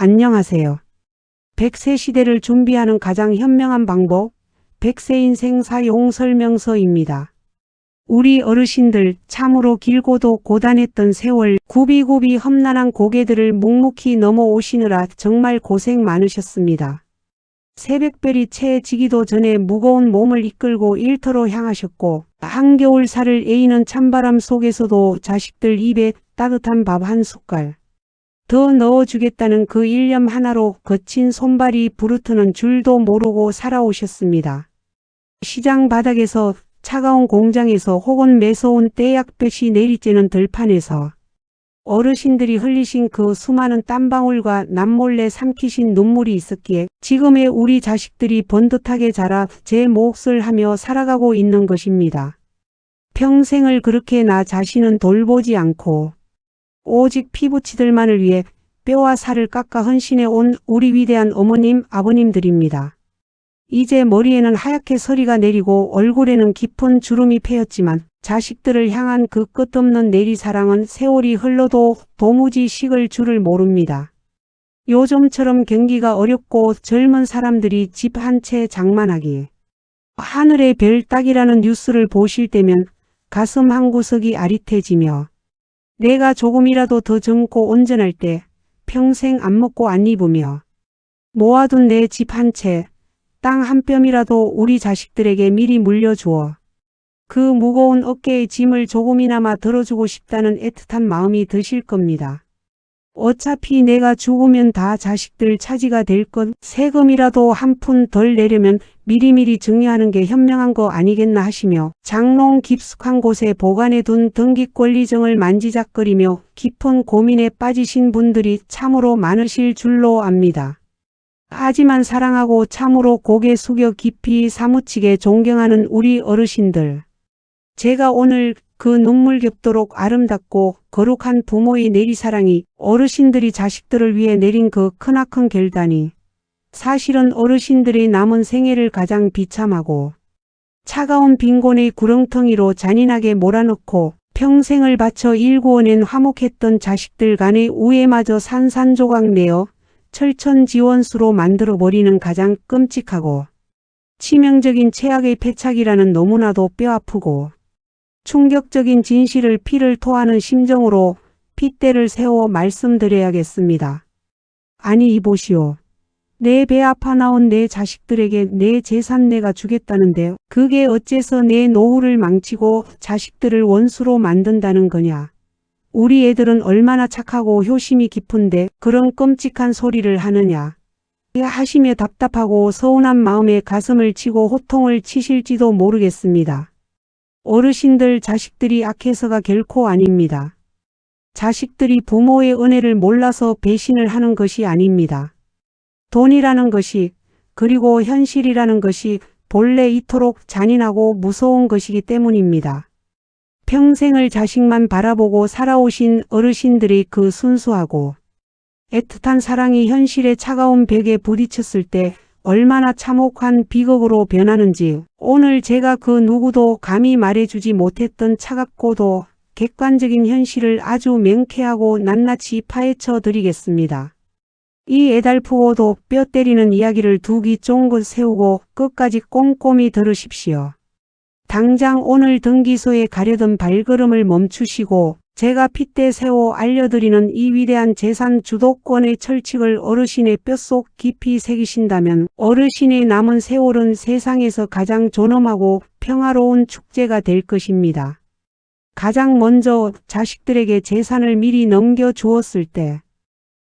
안녕하세요. 100세 시대를 준비하는 가장 현명한 방법, 100세 인생 사용 설명서입니다. 우리 어르신들 참으로 길고도 고단했던 세월, 굽이굽이 험난한 고개들을 묵묵히 넘어오시느라 정말 고생 많으셨습니다. 새벽별이 채 지기도 전에 무거운 몸을 이끌고 일터로 향하셨고, 한겨울 살을 에이는 찬바람 속에서도 자식들 입에 따뜻한 밥 한 숟갈 더 넣어주겠다는 그 일념 하나로 거친 손발이 부르트는 줄도 모르고 살아오셨습니다. 시장 바닥에서, 차가운 공장에서, 혹은 매서운 떼약볕이 내리쬐는 들판에서 어르신들이 흘리신 그 수많은 땀방울과 남몰래 삼키신 눈물이 있었기에 지금의 우리 자식들이 번듯하게 자라 제 몫을 하며 살아가고 있는 것입니다. 평생을 그렇게 나 자신은 돌보지 않고 오직 피부치들만을 위해 뼈와 살을 깎아 헌신해 온 우리 위대한 어머님, 아버님들입니다. 이제 머리에는 하얗게 서리가 내리고 얼굴에는 깊은 주름이 패였지만 자식들을 향한 그 끝없는 내리사랑은 세월이 흘러도 도무지 식을 줄을 모릅니다. 요즘처럼 경기가 어렵고 젊은 사람들이 집 한 채 장만하기, 하늘의 별 따기라는 뉴스를 보실 때면 가슴 한구석이 아릿해지며 내가 조금이라도 더 젊고 온전할 때 평생 안 먹고 안 입으며 모아둔 내 집 한 채, 땅 한 뼘이라도 우리 자식들에게 미리 물려주어 그 무거운 어깨의 짐을 조금이나마 덜어주고 싶다는 애틋한 마음이 드실 겁니다. 어차피 내가 죽으면 다 자식들 차지가 될 것, 세금이라도 한 푼 덜 내려면 미리미리 증여하는 게 현명한 거 아니겠나 하시며 장롱 깊숙한 곳에 보관해둔 등기권리증을 만지작거리며 깊은 고민에 빠지신 분들이 참으로 많으실 줄로 압니다. 하지만 사랑하고 참으로 고개 숙여 깊이 사무치게 존경하는 우리 어르신들. 제가 오늘 그 눈물겹도록 아름답고 거룩한 부모의 내리사랑이, 어르신들이 자식들을 위해 내린 그 크나큰 결단이 사실은 어르신들의 남은 생애를 가장 비참하고 차가운 빈곤의 구렁텅이로 잔인하게 몰아넣고 평생을 바쳐 일구어낸 화목했던 자식들 간의 우애마저 산산조각 내어 철천지원수로 만들어버리는 가장 끔찍하고 치명적인 최악의 패착이라는 너무나도 뼈아프고 충격적인 진실을 피를 토하는 심정으로 핏대를 세워 말씀드려야겠습니다. 아니 이보시오. 내 배 아파 나온 내 자식들에게 내 재산 내가 주겠다는데 그게 어째서 내 노후를 망치고 자식들을 원수로 만든다는 거냐. 우리 애들은 얼마나 착하고 효심이 깊은데 그런 끔찍한 소리를 하느냐. 하시며 답답하고 서운한 마음에 가슴을 치고 호통을 치실지도 모르겠습니다. 어르신들 자식들이 악해서가 결코 아닙니다. 자식들이 부모의 은혜를 몰라서 배신을 하는 것이 아닙니다. 돈이라는 것이, 그리고 현실이라는 것이 본래 이토록 잔인하고 무서운 것이기 때문입니다. 평생을 자식만 바라보고 살아오신 어르신들의 그 순수하고 애틋한 사랑이 현실의 차가운 벽에 부딪혔을 때 얼마나 참혹한 비극으로 변하는지 오늘 제가 그 누구도 감히 말해주지 못했던 차갑고도 객관적인 현실을 아주 명쾌하고 낱낱이 파헤쳐 드리겠습니다. 이 애달프고도 뼈 때리는 이야기를 두 귀 쫑긋 세우고 끝까지 꼼꼼히 들으십시오. 당장 오늘 등기소에 가려던 발걸음을 멈추시고 제가 핏대 세워 알려드리는 이 위대한 재산 주도권의 철칙을 어르신의 뼛속 깊이 새기신다면 어르신의 남은 세월은 세상에서 가장 존엄하고 평화로운 축제가 될 것입니다. 가장 먼저 자식들에게 재산을 미리 넘겨주었을 때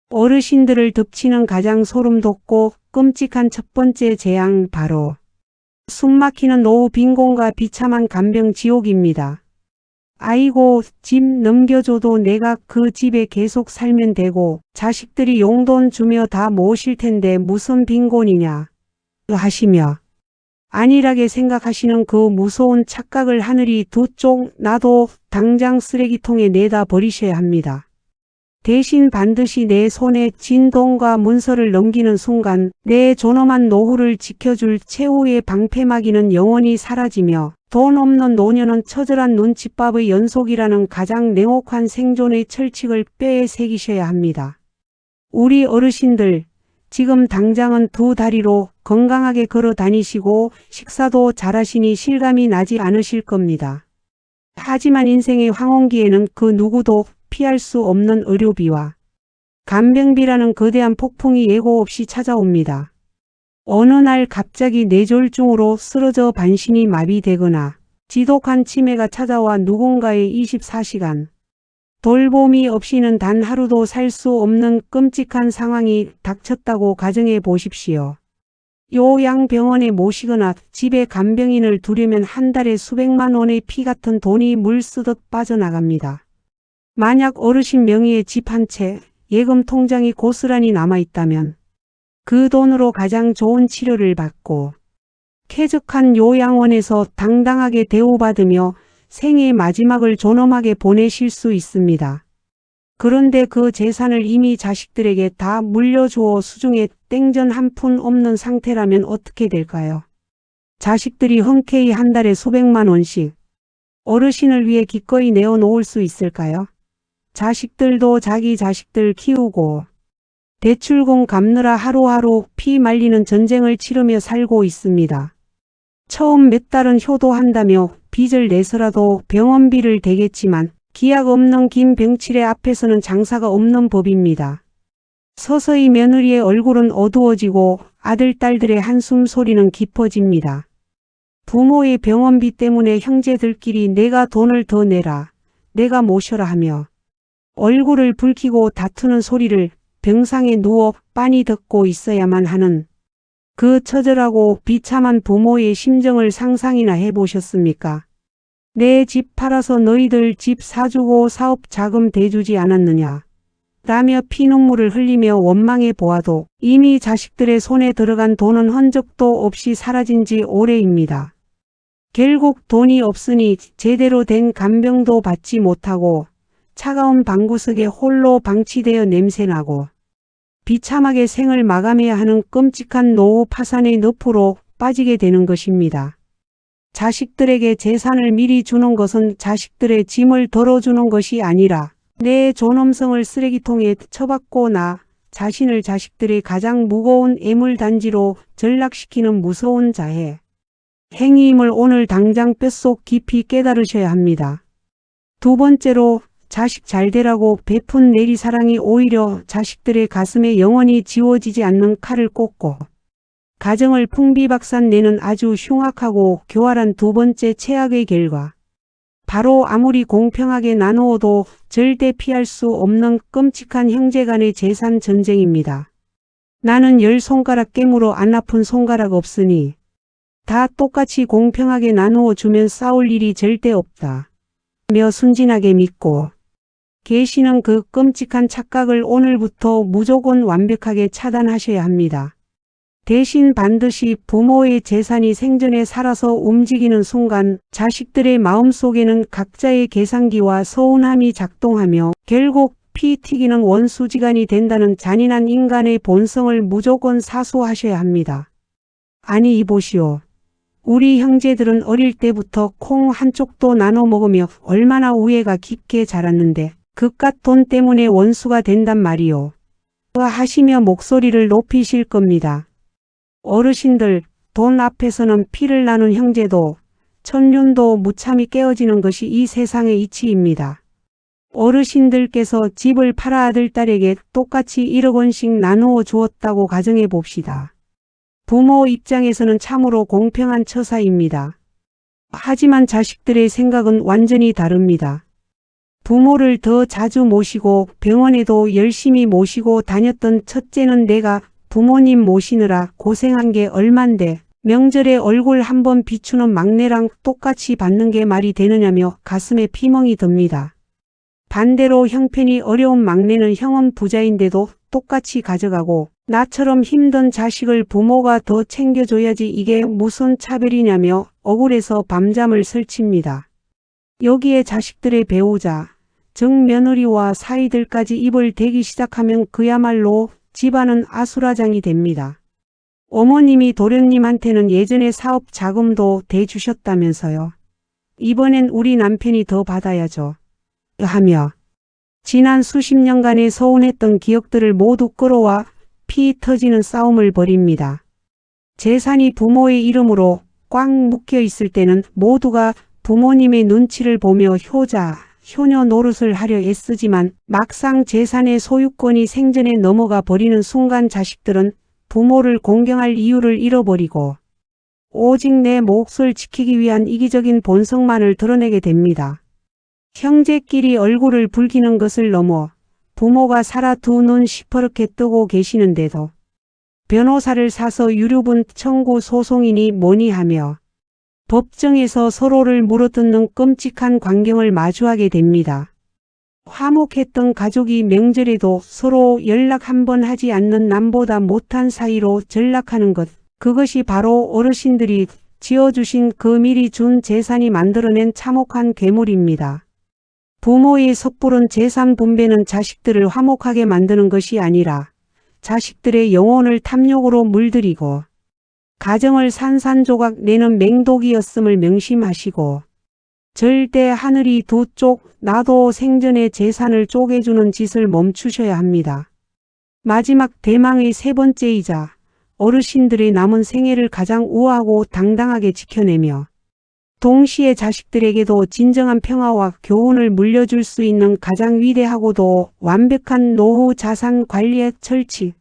어르신들을 덮치는 가장 소름 돋고 끔찍한 첫 번째 재앙 바로 숨막히는 노후 빈곤과 비참한 간병 지옥입니다. 아이고 집 넘겨줘도 내가 그 집에 계속 살면 되고 자식들이 용돈 주며 다 모실 텐데 무슨 빈곤이냐 하시며 안일하게 생각하시는 그 무서운 착각을 하늘이 두 쪽 나도 당장 쓰레기통에 내다 버리셔야 합니다. 대신 반드시 내 손에 진 돈과 문서를 넘기는 순간 내 존엄한 노후를 지켜줄 최후의 방패막이는 영원히 사라지며 돈 없는 노년은 처절한 눈칫밥의 연속이라는 가장 냉혹한 생존의 철칙을 뼈에 새기셔야 합니다. 우리 어르신들, 지금 당장은 두 다리로 건강하게 걸어 다니시고 식사도 잘하시니 실감이 나지 않으실 겁니다. 하지만 인생의 황혼기에는 그 누구도 피할 수 없는 의료비와 간병비라는 거대한 폭풍이 예고 없이 찾아옵니다. 어느 날 갑자기 뇌졸중으로 쓰러져 반신이 마비되거나 지독한 치매가 찾아와 누군가의 24시간 돌봄이 없이는 단 하루도 살 수 없는 끔찍한 상황이 닥쳤다고 가정해 보십시오. 요양병원에 모시거나 집에 간병인을 두려면 한 달에 수백만 원의 피 같은 돈이 물 쓰듯 빠져나갑니다. 만약 어르신 명의의 집 한 채, 예금 통장이 고스란히 남아있다면 그 돈으로 가장 좋은 치료를 받고 쾌적한 요양원에서 당당하게 대우받으며 생의 마지막을 존엄하게 보내실 수 있습니다. 그런데 그 재산을 이미 자식들에게 다 물려주어 수중에 땡전 한 푼 없는 상태라면 어떻게 될까요? 자식들이 흔쾌히 한 달에 수백만 원씩 어르신을 위해 기꺼이 내어놓을 수 있을까요? 자식들도 자기 자식들 키우고 대출금 갚느라 하루하루 피 말리는 전쟁을 치르며 살고 있습니다. 처음 몇 달은 효도한다며 빚을 내서라도 병원비를 대겠지만 기약 없는 긴 병치레 앞에서는 장사가 없는 법입니다. 서서히 며느리의 얼굴은 어두워지고 아들, 딸들의 한숨 소리는 깊어집니다. 부모의 병원비 때문에 형제들끼리 내가 돈을 더 내라, 내가 모셔라 하며 얼굴을 붉히고 다투는 소리를 병상에 누워 빤히 듣고 있어야만 하는 그 처절하고 비참한 부모의 심정을 상상이나 해보셨습니까? 내 집 팔아서 너희들 집 사주고 사업 자금 대주지 않았느냐? 라며 피눈물을 흘리며 원망해 보아도 이미 자식들의 손에 들어간 돈은 흔적도 없이 사라진 지 오래입니다. 결국 돈이 없으니 제대로 된 간병도 받지 못하고 차가운 방구석에 홀로 방치되어 냄새나고 비참하게 생을 마감해야 하는 끔찍한 노후 파산의 늪으로 빠지게 되는 것입니다. 자식들에게 재산을 미리 주는 것은 자식들의 짐을 덜어주는 것이 아니라 내 존엄성을 쓰레기통에 처박고 나 자신을 자식들의 가장 무거운 애물단지로 전락시키는 무서운 자해, 행위임을 오늘 당장 뼛속 깊이 깨달으셔야 합니다. 두 번째로 자식 잘되라고 베푼 내리사랑이 오히려 자식들의 가슴에 영원히 지워지지 않는 칼을 꽂고 가정을 풍비박산 내는 아주 흉악하고 교활한 두 번째 최악의 결과. 바로 아무리 공평하게 나누어도 절대 피할 수 없는 끔찍한 형제간의 재산 전쟁입니다. 나는 10손가락 깨물어 안 아픈 손가락 없으니 다 똑같이 공평하게 나누어 주면 싸울 일이 절대 없다. 며 순진하게 믿고 계시는 그 끔찍한 착각을 오늘부터 무조건 완벽하게 차단하셔야 합니다. 대신 반드시 부모의 재산이 생전에 살아서 움직이는 순간 자식들의 마음속에는 각자의 계산기와 서운함이 작동하며 결국 피 튀기는 원수지간이 된다는 잔인한 인간의 본성을 무조건 사수하셔야 합니다. 아니 이보시오. 우리 형제들은 어릴 때부터 콩 한쪽도 나눠 먹으며 얼마나 우애가 깊게 자랐는데 그깟 돈 때문에 원수가 된단 말이오. 하시며 목소리를 높이실 겁니다. 어르신들, 돈 앞에서는 피를 나눈 형제도 천륜도 무참히 깨어지는 것이 이 세상의 이치입니다. 어르신들께서 집을 팔아 아들, 딸에게 똑같이 1억 원씩 나누어 주었다고 가정해 봅시다. 부모 입장에서는 참으로 공평한 처사입니다. 하지만 자식들의 생각은 완전히 다릅니다. 부모를 더 자주 모시고 병원에도 열심히 모시고 다녔던 첫째는 내가 부모님 모시느라 고생한 게 얼만데 명절에 얼굴 한번 비추는 막내랑 똑같이 받는 게 말이 되느냐며 가슴에 피멍이 듭니다. 반대로 형편이 어려운 막내는 형은 부자인데도 똑같이 가져가고 나처럼 힘든 자식을 부모가 더 챙겨줘야지 이게 무슨 차별이냐며 억울해서 밤잠을 설칩니다. 여기에 자식들의 배우자, 즉 며느리와 사위들까지 입을 대기 시작하면 그야말로 집안은 아수라장이 됩니다. 어머님이 도련님한테는 예전에 사업 자금도 대주셨다면서요. 이번엔 우리 남편이 더 받아야죠. 하며 지난 수십 년간의 서운했던 기억들을 모두 끌어와 피 터지는 싸움을 벌입니다. 재산이 부모의 이름으로 꽉 묶여 있을 때는 모두가 부모님의 눈치를 보며 효자, 효녀 노릇을 하려 애쓰지만 막상 재산의 소유권이 생전에 넘어가 버리는 순간 자식들은 부모를 공경할 이유를 잃어버리고 오직 내 몫을 지키기 위한 이기적인 본성만을 드러내게 됩니다. 형제끼리 얼굴을 붉히는 것을 넘어 부모가 살아 두 눈 시퍼렇게 뜨고 계시는데도 변호사를 사서 유류분 청구 소송이니 뭐니 하며 법정에서 서로를 물어뜯는 끔찍한 광경을 마주하게 됩니다. 화목했던 가족이 명절에도 서로 연락 한 번 하지 않는 남보다 못한 사이로 전락하는 것, 그것이 바로 어르신들이 지어주신 그 미리 준 재산이 만들어낸 참혹한 괴물입니다. 부모의 섣부른 재산 분배는 자식들을 화목하게 만드는 것이 아니라 자식들의 영혼을 탐욕으로 물들이고 가정을 산산조각 내는 맹독이었음을 명심하시고 절대 하늘이 두 쪽 나도 생전의 재산을 쪼개주는 짓을 멈추셔야 합니다. 마지막 대망의 세 번째이자 어르신들의 남은 생애를 가장 우아하고 당당하게 지켜내며 동시에 자식들에게도 진정한 평화와 교훈을 물려줄 수 있는 가장 위대하고도 완벽한 노후 자산 관리의 철칙.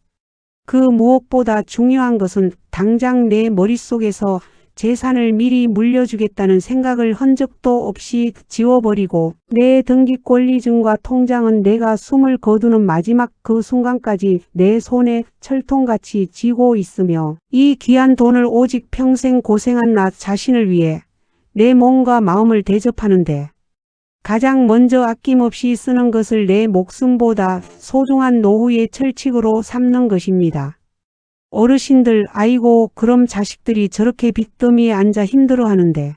그 무엇보다 중요한 것은 당장 내 머릿속에서 재산을 미리 물려주겠다는 생각을 흔적도 없이 지워버리고 내 등기권리증과 통장은 내가 숨을 거두는 마지막 그 순간까지 내 손에 철통같이 쥐고 있으며 이 귀한 돈을 오직 평생 고생한 나 자신을 위해 내 몸과 마음을 대접하는데 가장 먼저 아낌없이 쓰는 것을 내 목숨보다 소중한 노후의 철칙으로 삼는 것입니다. 어르신들, 아이고 그럼 자식들이 저렇게 빚더미에 앉아 힘들어하는데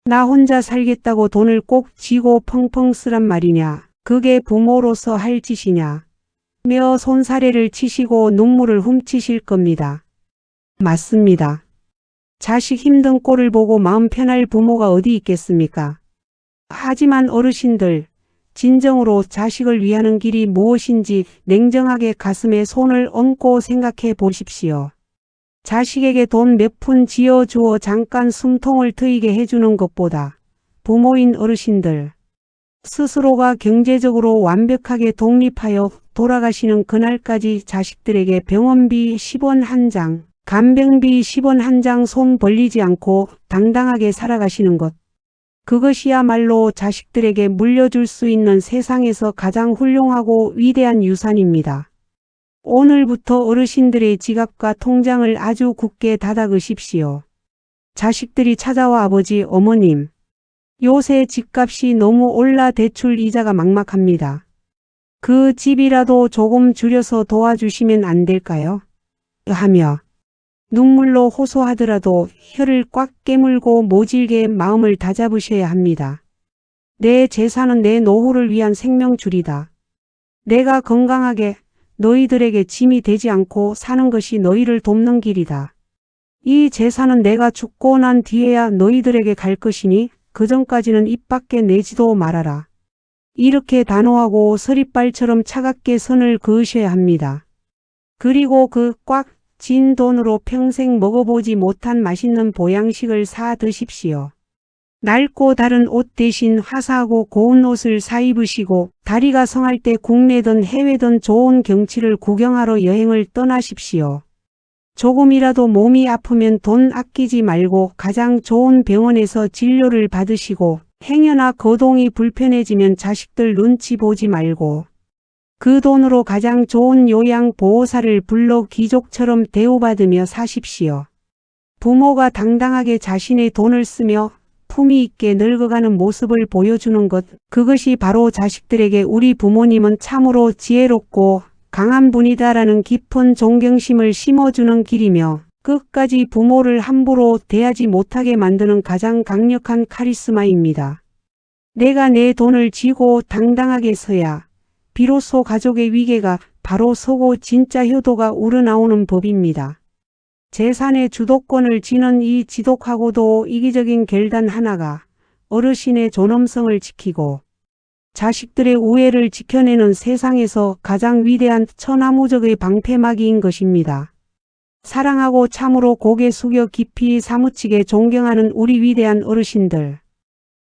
나 혼자 살겠다고 돈을 꼭 쥐고 펑펑 쓰란 말이냐. 그게 부모로서 할 짓이냐. 며 손사래를 치시고 눈물을 훔치실 겁니다. 맞습니다. 자식 힘든 꼴을 보고 마음 편할 부모가 어디 있겠습니까? 하지만 어르신들, 진정으로 자식을 위하는 길이 무엇인지 냉정하게 가슴에 손을 얹고 생각해 보십시오. 자식에게 돈 몇 푼 쥐어주어 잠깐 숨통을 트이게 해주는 것보다 부모인 어르신들, 스스로가 경제적으로 완벽하게 독립하여 돌아가시는 그날까지 자식들에게 병원비 10원 한 장, 간병비 10원 한 장 손 벌리지 않고 당당하게 살아가시는 것. 그것이야말로 자식들에게 물려줄 수 있는 세상에서 가장 훌륭하고 위대한 유산입니다. 오늘부터 어르신들의 지갑과 통장을 아주 굳게 닫아그십시오. 자식들이 찾아와 아버지, 어머님. 요새 집값이 너무 올라 대출 이자가 막막합니다. 그 집이라도 조금 줄여서 도와주시면 안 될까요? 하며 눈물로 호소하더라도 혀를 꽉 깨물고 모질게 마음을 다잡으셔야 합니다. 내 재산은 내 노후를 위한 생명줄이다. 내가 건강하게 너희들에게 짐이 되지 않고 사는 것이 너희를 돕는 길이다. 이 재산은 내가 죽고 난 뒤에야 너희들에게 갈 것이니 그전까지는 입 밖에 내지도 말아라. 이렇게 단호하고 서리빨처럼 차갑게 선을 그으셔야 합니다. 그리고 그 꽉 진 돈으로 평생 먹어보지 못한 맛있는 보양식을 사 드십시오. 낡고 다른 옷 대신 화사하고 고운 옷을 사 입으시고 다리가 성할 때 국내든 해외든 좋은 경치를 구경하러 여행을 떠나십시오. 조금이라도 몸이 아프면 돈 아끼지 말고 가장 좋은 병원에서 진료를 받으시고 행여나 거동이 불편해지면 자식들 눈치 보지 말고 그 돈으로 가장 좋은 요양보호사를 불러 귀족처럼 대우받으며 사십시오. 부모가 당당하게 자신의 돈을 쓰며 품위 있게 늙어가는 모습을 보여주는 것, 그것이 바로 자식들에게 우리 부모님은 참으로 지혜롭고 강한 분이다라는 깊은 존경심을 심어주는 길이며 끝까지 부모를 함부로 대하지 못하게 만드는 가장 강력한 카리스마입니다. 내가 내 돈을 쥐고 당당하게 서야 비로소 가족의 위계가 바로 서고 진짜 효도가 우러나오는 법입니다. 재산의 주도권을 쥐는 이 지독하고도 이기적인 결단 하나가 어르신의 존엄성을 지키고 자식들의 우애를 지켜내는 세상에서 가장 위대한 천하무적의 방패막이인 것입니다. 사랑하고 참으로 고개 숙여 깊이 사무치게 존경하는 우리 위대한 어르신들.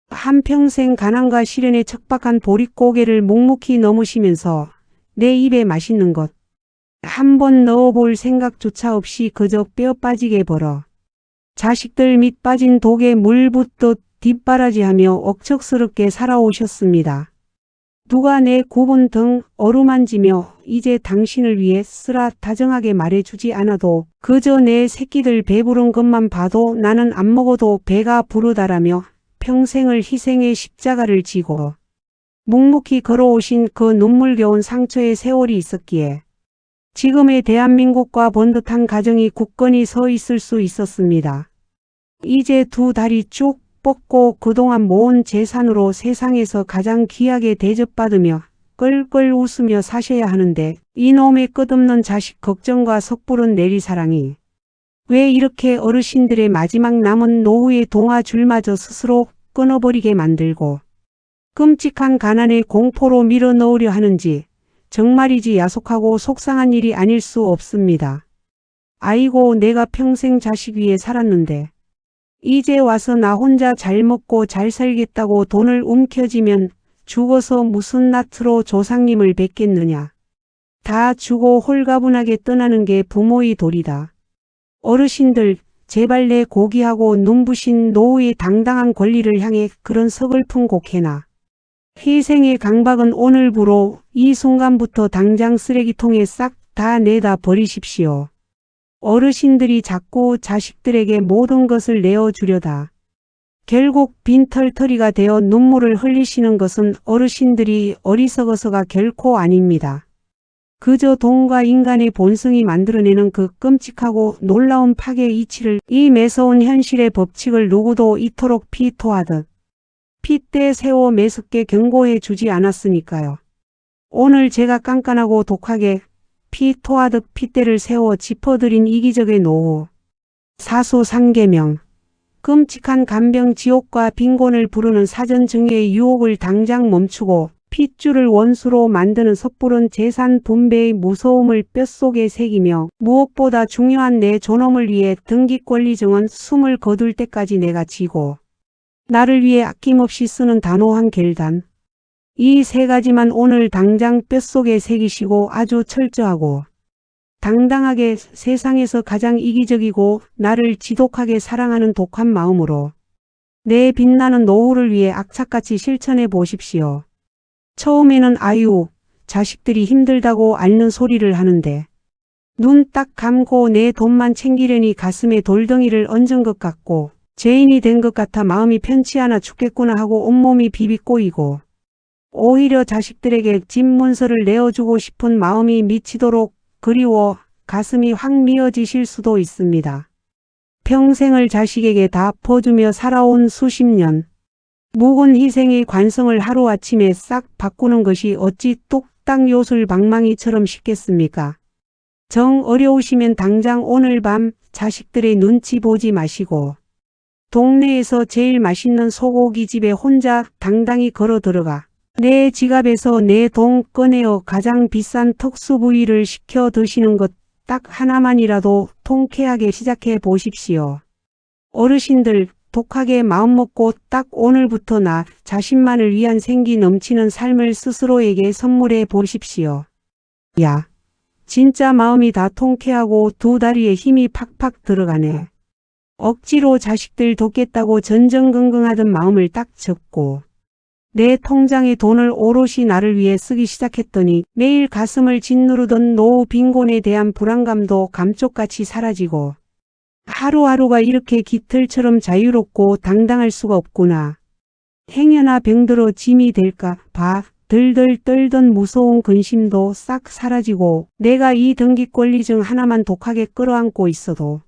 한평생 가난과 시련에 척박한 보릿고개를 묵묵히 넘으시면서 내 입에 맛있는 것 한 번 넣어볼 생각조차 없이 그저 뼈 빠지게 벌어 자식들 밑 빠진 독에 물 붓듯 뒷바라지하며 억척스럽게 살아오셨습니다. 누가 내 굽은 등 어루만지며 이제 당신을 위해 쓰라 다정하게 말해주지 않아도 그저 내 새끼들 배부른 것만 봐도 나는 안 먹어도 배가 부르다라며 평생을 희생의 십자가를 지고 묵묵히 걸어오신 그 눈물겨운 상처의 세월이 있었기에 지금의 대한민국과 번듯한 가정이 굳건히 서 있을 수 있었습니다. 이제 두 다리 쭉 뻗고 그동안 모은 재산으로 세상에서 가장 귀하게 대접받으며 껄껄 웃으며 사셔야 하는데 이놈의 끝없는 자식 걱정과 섣부른 내리사랑이 왜 이렇게 어르신들의 마지막 남은 노후의 동아줄마저 스스로 끊어버리게 만들고 끔찍한 가난의 공포로 밀어넣으려 하는지 정말이지 야속하고 속상한 일이 아닐 수 없습니다. 아이고 내가 평생 자식 위해 살았는데 이제 와서 나 혼자 잘 먹고 잘 살겠다고 돈을 움켜쥐면 죽어서 무슨 낯으로 조상님을 뵙겠느냐. 다 주고 홀가분하게 떠나는 게 부모의 도리다. 어르신들 제발 내 고귀하고 눈부신 노후의 당당한 권리를 향해 그런 서글픈 곡해나 희생의 강박은 오늘부로 이 순간부터 당장 쓰레기통에 싹 다 내다 버리십시오. 어르신들이 자꾸 자식들에게 모든 것을 내어주려다 결국 빈털터리가 되어 눈물을 흘리시는 것은 어르신들이 어리석어서가 결코 아닙니다. 그저 돈과 인간의 본성이 만들어내는 그 끔찍하고 놀라운 파괴의 이치를 이 매서운 현실의 법칙을 누구도 이토록 피토하듯 핏대 세워 매섭게 경고해 주지 않았으니까요. 오늘 제가 깐깐하고 독하게 피토하듯 핏대를 세워 짚어드린 이기적의 노후. 사수상계명. 끔찍한 간병 지옥과 빈곤을 부르는 사전증여의 유혹을 당장 멈추고 핏줄을 원수로 만드는 섣부른 재산 분배의 무서움을 뼛속에 새기며 무엇보다 중요한 내 존엄을 위해 등기권리증은 숨을 거둘 때까지 내가 지고 나를 위해 아낌없이 쓰는 단호한 결단. 이 세 가지만 오늘 당장 뼛속에 새기시고 아주 철저하고 당당하게 세상에서 가장 이기적이고 나를 지독하게 사랑하는 독한 마음으로 내 빛나는 노후를 위해 악착같이 실천해 보십시오. 처음에는 아유, 자식들이 힘들다고 앓는 소리를 하는데 눈 딱 감고 내 돈만 챙기려니 가슴에 돌덩이를 얹은 것 같고 죄인이 된 것 같아 마음이 편치 않아 죽겠구나 하고 온몸이 비비꼬이고 오히려 자식들에게 집 문서를 내어주고 싶은 마음이 미치도록 그리워 가슴이 확 미어지실 수도 있습니다. 평생을 자식에게 다 퍼주며 살아온 수십 년. 묵은 희생의 관성을 하루아침에 싹 바꾸는 것이 어찌 뚝딱 요술방망이처럼 쉽겠습니까? 정 어려우시면 당장 오늘 밤 자식들의 눈치 보지 마시고 동네에서 제일 맛있는 소고기 집에 혼자 당당히 걸어 들어가 내 지갑에서 내 돈 꺼내어 가장 비싼 특수 부위를 시켜 드시는 것 딱 하나만이라도 통쾌하게 시작해 보십시오. 어르신들 독하게 마음먹고 딱 오늘부터 나 자신만을 위한 생기 넘치는 삶을 스스로에게 선물해 보십시오. 야, 진짜 마음이 다 통쾌하고 두 다리에 힘이 팍팍 들어가네. 억지로 자식들 돕겠다고 전전긍긍하던 마음을 딱 접고 내 통장에 돈을 오롯이 나를 위해 쓰기 시작했더니 매일 가슴을 짓누르던 노후 빈곤에 대한 불안감도 감쪽같이 사라지고 하루하루가 이렇게 깃털처럼 자유롭고 당당할 수가 없구나. 행여나 병들어 짐이 될까 봐 들들 떨던 무서운 근심도 싹 사라지고 내가 이 등기권리증 하나만 독하게 끌어안고 있어도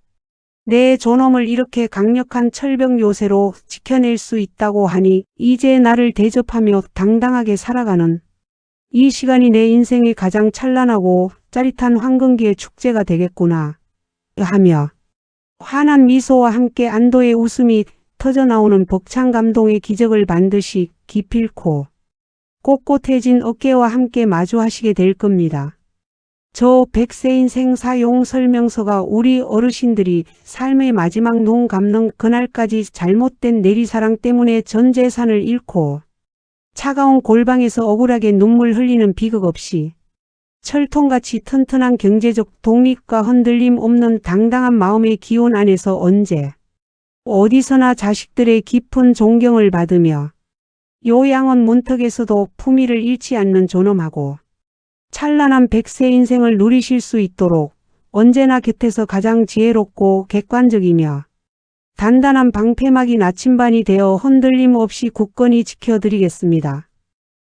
내 존엄을 이렇게 강력한 철벽 요새로 지켜낼 수 있다고 하니 이제 나를 대접하며 당당하게 살아가는 이 시간이 내 인생의 가장 찬란하고 짜릿한 황금기의 축제가 되겠구나 하며 환한 미소와 함께 안도의 웃음이 터져나오는 벅찬 감동의 기적을 반드시 기필코 꼿꼿해진 어깨와 함께 마주하시게 될 겁니다. 저 100세 인생 사용 설명서가 우리 어르신들이 삶의 마지막 눈 감는 그날까지 잘못된 내리사랑 때문에 전 재산을 잃고 차가운 골방에서 억울하게 눈물 흘리는 비극 없이 철통같이 튼튼한 경제적 독립과 흔들림 없는 당당한 마음의 기운 안에서 언제 어디서나 자식들의 깊은 존경을 받으며 요양원 문턱에서도 품위를 잃지 않는 존엄하고 찬란한 100세 인생을 누리실 수 있도록 언제나 곁에서 가장 지혜롭고 객관적이며 단단한 방패막이 나침반이 되어 흔들림 없이 굳건히 지켜드리겠습니다.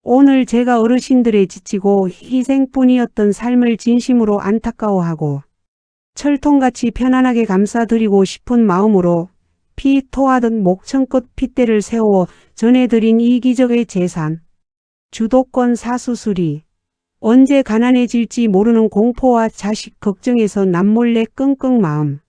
오늘 제가 어르신들의 지치고 희생뿐이었던 삶을 진심으로 안타까워하고 철통같이 편안하게 감싸드리고 싶은 마음으로 피 토하듯 목청껏 핏대를 세워 전해드린 이 기적의 재산, 주도권 사수수리, 언제 가난해질지 모르는 공포와 자식 걱정에서 남몰래 끙끙 마음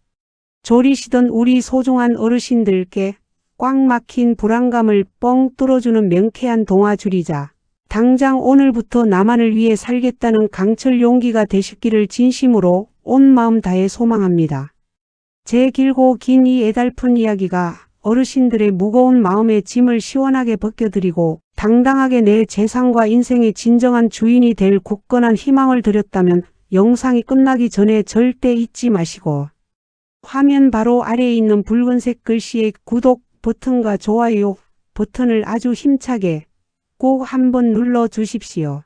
졸이시던 우리 소중한 어르신들께 꽉 막힌 불안감을 뻥 뚫어주는 명쾌한 동화줄이자 당장 오늘부터 나만을 위해 살겠다는 강철 용기가 되시기를 진심으로 온 마음 다해 소망합니다. 제 길고 긴 이 애달픈 이야기가 어르신들의 무거운 마음의 짐을 시원하게 벗겨드리고 당당하게 내 재산과 인생의 진정한 주인이 될 굳건한 희망을 드렸다면 영상이 끝나기 전에 절대 잊지 마시고 화면 바로 아래에 있는 붉은색 글씨의 구독 버튼과 좋아요 버튼을 아주 힘차게 꼭 한번 눌러 주십시오.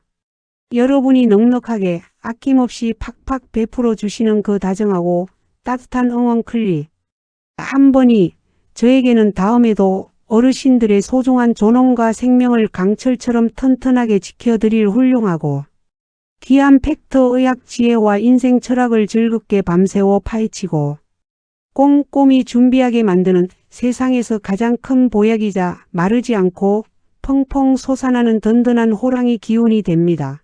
여러분이 넉넉하게 아낌없이 팍팍 베풀어 주시는 그 다정하고 따뜻한 응원 클릭 한 번이 저에게는 다음에도 어르신들의 소중한 존엄과 생명을 강철처럼 튼튼하게 지켜드릴 훌륭하고 귀한 팩트 의학 지혜와 인생 철학을 즐겁게 밤새워 파헤치고 꼼꼼히 준비하게 만드는 세상에서 가장 큰 보약이자 마르지 않고 펑펑 솟아나는 든든한 호랑이 기운이 됩니다.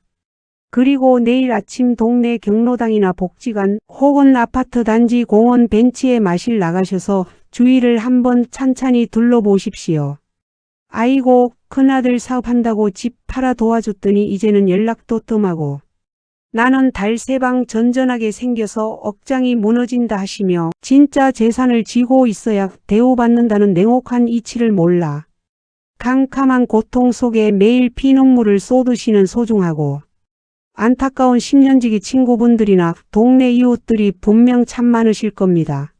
그리고 내일 아침 동네 경로당이나 복지관 혹은 아파트 단지 공원 벤치에 마실 나가셔서 주위를 한번 찬찬히 둘러보십시오. 아이고 큰아들 사업한다고 집 팔아 도와줬더니 이제는 연락도 뜸하고 나는 달새방 전전하게 생겨서 억장이 무너진다 하시며 진짜 재산을 쥐고 있어야 대우받는다는 냉혹한 이치를 몰라 캄캄한 고통 속에 매일 피눈물을 쏟으시는 소중하고 안타까운 10년지기 친구분들이나 동네 이웃들이 분명 참 많으실 겁니다.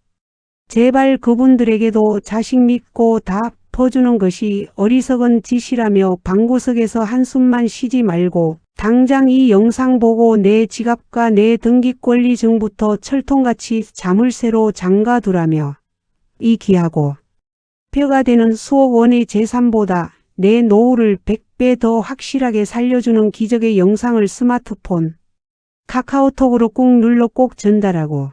제발 그분들에게도 자식 믿고 다 퍼주는 것이 어리석은 짓이라며 방구석에서 한숨만 쉬지 말고 당장 이 영상 보고 내 지갑과 내 등기권리증부터 철통같이 자물쇠로 잠가두라며 이 귀하고 뼈가 되는 수억 원의 재산보다 내 노후를 100배 더 확실하게 살려주는 기적의 영상을 스마트폰, 카카오톡으로 꾹 눌러 꼭 전달하고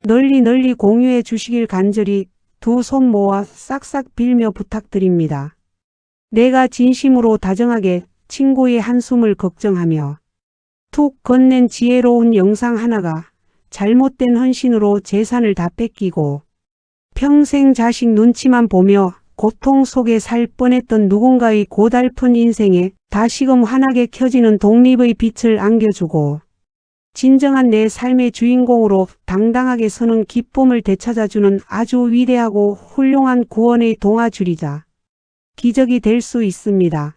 널리 공유해 주시길 간절히 두 손 모아 싹싹 빌며 부탁드립니다. 내가 진심으로 다정하게 친구의 한숨을 걱정하며 툭 건넨 지혜로운 영상 하나가 잘못된 헌신으로 재산을 다 뺏기고 평생 자식 눈치만 보며 고통 속에 살 뻔했던 누군가의 고달픈 인생에 다시금 환하게 켜지는 독립의 빛을 안겨주고 진정한 내 삶의 주인공으로 당당하게 서는 기쁨을 되찾아주는 아주 위대하고 훌륭한 구원의 동화줄이자 기적이 될 수 있습니다.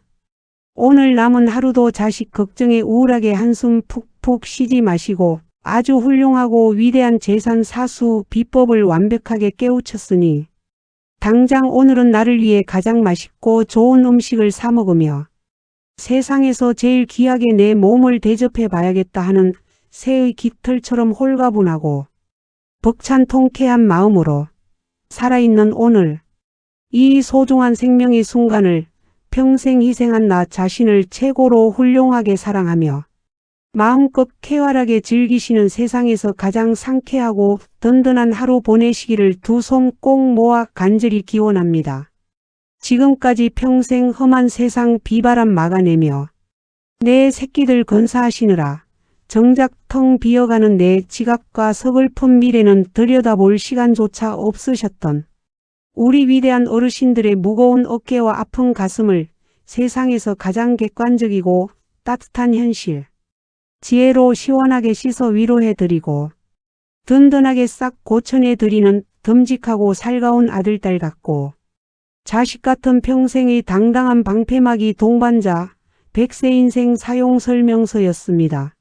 오늘 남은 하루도 자식 걱정에 우울하게 한숨 푹푹 쉬지 마시고 아주 훌륭하고 위대한 재산 사수 비법을 완벽하게 깨우쳤으니 당장 오늘은 나를 위해 가장 맛있고 좋은 음식을 사 먹으며 세상에서 제일 귀하게 내 몸을 대접해 봐야겠다 하는 새의 깃털처럼 홀가분하고 벅찬 통쾌한 마음으로 살아있는 오늘 이 소중한 생명의 순간을 평생 희생한 나 자신을 최고로 훌륭하게 사랑하며 마음껏 쾌활하게 즐기시는 세상에서 가장 상쾌하고 든든한 하루 보내시기를 두 손 꼭 모아 간절히 기원합니다. 지금까지 평생 험한 세상 비바람 막아내며 내 새끼들 건사하시느라 정작 텅 비어가는 내 지갑과 서글픈 미래는 들여다볼 시간조차 없으셨던 우리 위대한 어르신들의 무거운 어깨와 아픈 가슴을 세상에서 가장 객관적이고 따뜻한 현실. 지혜로 시원하게 씻어 위로해드리고 든든하게 싹 고쳐내드리는 듬직하고 살가운 아들딸 같고 자식 같은 평생의 당당한 방패막이 동반자 백세 인생 사용 설명서였습니다.